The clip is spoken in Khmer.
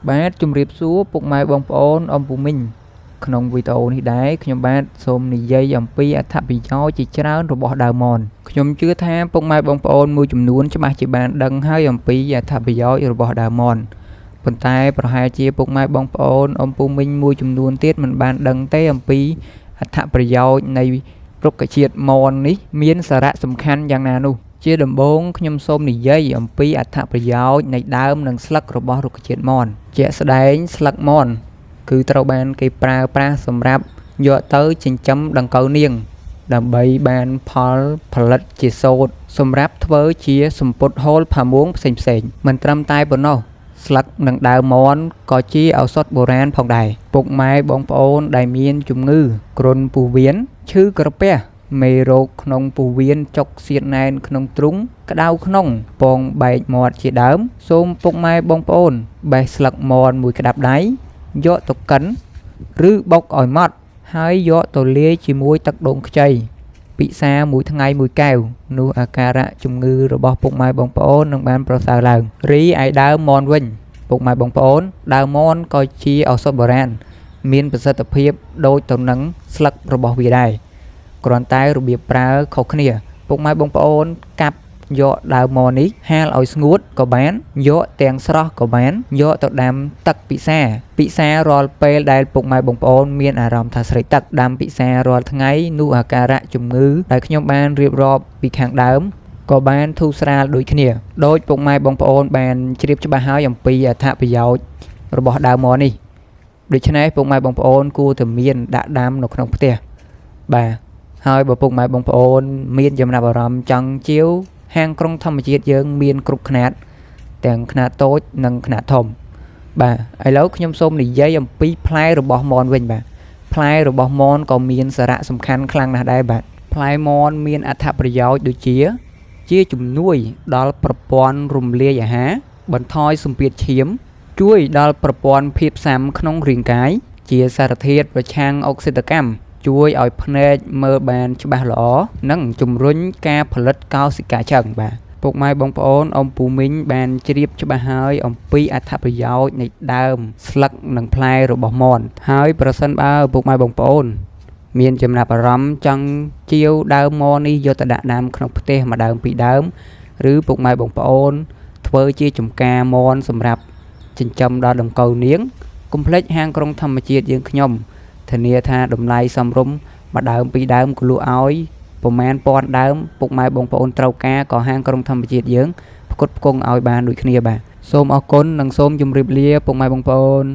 បាទជំរាបសួរពុកម៉ែបងប្អូនអ៊ំពូមីងក្នុងវីដេអូនេះដែរខ្ញុំបាទសូមនិយាយអំពីអត្ថប្រយោជន៍ជាច្រើនរបស់ដើមមនខ្ញុំជឿថាពុកម៉ែបងប្អូនមួយចំនួនច្បាស់ជាបានដឹងហើយអំពីអត្ថប្រយោជន៍របស់ដើមមនប៉ុន្តែប្រហែលជាពុកម៉ែបងប្អូនអ៊ំពូមីងមួយចំនួនទៀតមិនបានដឹងទេអំពីអត្ថប្រយោជន៍នៃរុក្ខជាតិមននេះមានសារៈសំខាន់យ៉ាងណានោះជាដំបូងខ្ញុំសូមនិយាយអំពីអត្ថប្រយោជន៍នៃដើមនិងស្លឹករបស់រុក្ខជាតិមនជាក់ស្ដែងស្លឹកមនគឺត្រូវបានគេប្រើប្រាស់សម្រាប់យកទៅចិញ្ចឹមដង្កូវនាងដើម្បីបានផលផលិតជាសូត្រសម្រាប់ធ្វើជាសំពត់ហូលផាមួងផ្សេងៗមិនត្រឹមតែប៉ុណ្ណោះស្លឹកនិងដើមមនក៏ជាឱសថបុរាណផងដែរពុកម៉ែបងប្អូនដែលមានជំងឺគ្រុនពោះវៀនឈឺក្រពះមេរោគក្នុងពោះវៀនចុកសៀតណែនក្នុងទ្រូងក្តៅក្នុងពងបែកមាត់ជាដើមសូមពុកម៉ែបងប្អូនបេះស្លឹកមនមួយក្តាប់ដៃយកទៅកិនឬបុកឲ្យម៉ត់ហើយយកទៅលាយជាមួយទឹកដូងខ្ចីពិសាមួយថ្ងៃមួយកែវនោះអាការៈជំងឺរបស់ពុកម៉ែបងប្អូននឹងបានប្រសើរឡើងរីឯដើមមនវិញពុកម៉ែបងប្អូនដើមមនក៏ជាឱសថបុរាណមានប្រសិទ្ធភាពដូចទៅនឹងស្លឹករបស់វាដែរគ្រាន់តែរបៀបប្រើខុសគ្នាពុកម៉ែបងប្អូនកាប់យកដើមមននេះហាលឲ្យស្ងួតក៏បានយកទាំងស្រស់ក៏បានយកទៅដាំទឹកពិសារាល់ពេលដែលពុកម៉ែបងប្អូនមានអារម្មណ៍ថាស្រេកទឹកដាំពិសារាល់ថ្ងៃនោះអាការៈជំងឺដែលខ្ញុំបានរៀបរាប់ពីខាងដើមក៏បានធូរស្រាលដូចគ្នាដោយពុកម៉ែបងប្អូនបានជ្រាបច្បាស់ហើយអំពីអត្ថប្រយោជន៍របស់ដើមមននេះដូច្នេះពុកម៉ែបងប្អូនគួរតែមានដាក់ដាំនៅក្នុងផ្ទះបាទហើយបើពុកម៉ែបងប្អូនមានចំណាប់អារម្មណ៍ចង់ជាវហាងក្រុងធម្មជាតិយើងមានគ្រប់ខ្នាតទាំងខ្នាតតូចនិងខ្នាតធំបាទឥឡូវខ្ញុំសូមនិយាយអំពីផ្លែរបស់មនវិញបាទផ្លែរបស់មនក៏មានសារៈសំខាន់ខ្លាំងណាស់ដែរបាទផ្លែមនមានអត្ថប្រយោជន៍ដូចជាជំនួយដល់ប្រព័ន្ធរំលាយអាហារបន្ថយសម្ពាធឈាមជួយដល់ប្រព័ន្ធភាពស៊ាំក្នុងរាងកាយជាសារធាតុប្រឆាំងអុកស៊ីតកម្មជួយឲ្យភ្នែកមើលបានច្បាស់ល្អនិងជំរុញការផលិតកោសិកាឆ្អឹងបាទពុកម៉ែបងប្អូនអ៊ំពូមីងបានជ្រាបច្បាស់ហើយអំពីអត្ថប្រយោជន៍នៃដើមស្លឹកនិងផ្លែរបស់មនហើយប្រសិនបើពុកម៉ែបងប្អូនមានចំណាប់អារម្មណ៍ចង់ជាវដើមមននេះយកទៅដាក់ដាំក្នុងផ្ទះមួយដើមពីរដើមឬពុកម៉ែបងប្អូនធ្វើជាចំការមនសម្រាប់ចិញ្ចឹមដល់ដង្កូវនាងកុំភ្លេចហាងក្រុងធម្មជាតិយើងខ្ញុំធានាថាតម្លៃសមរម្យមួយដើមពីរដើមក៏លក់ឲ្យប្រមាណ1000ដើមពុកម៉ែបងប្អូនត្រូវការក៏ហាងក្រុងធម្មជាតិយើងផ្គត់ផ្គង់ឲ្យបានដូចគ្នាបាទសូមអរគុណនិងសូមជម្រាបលាពុកម៉ែបងប្អូន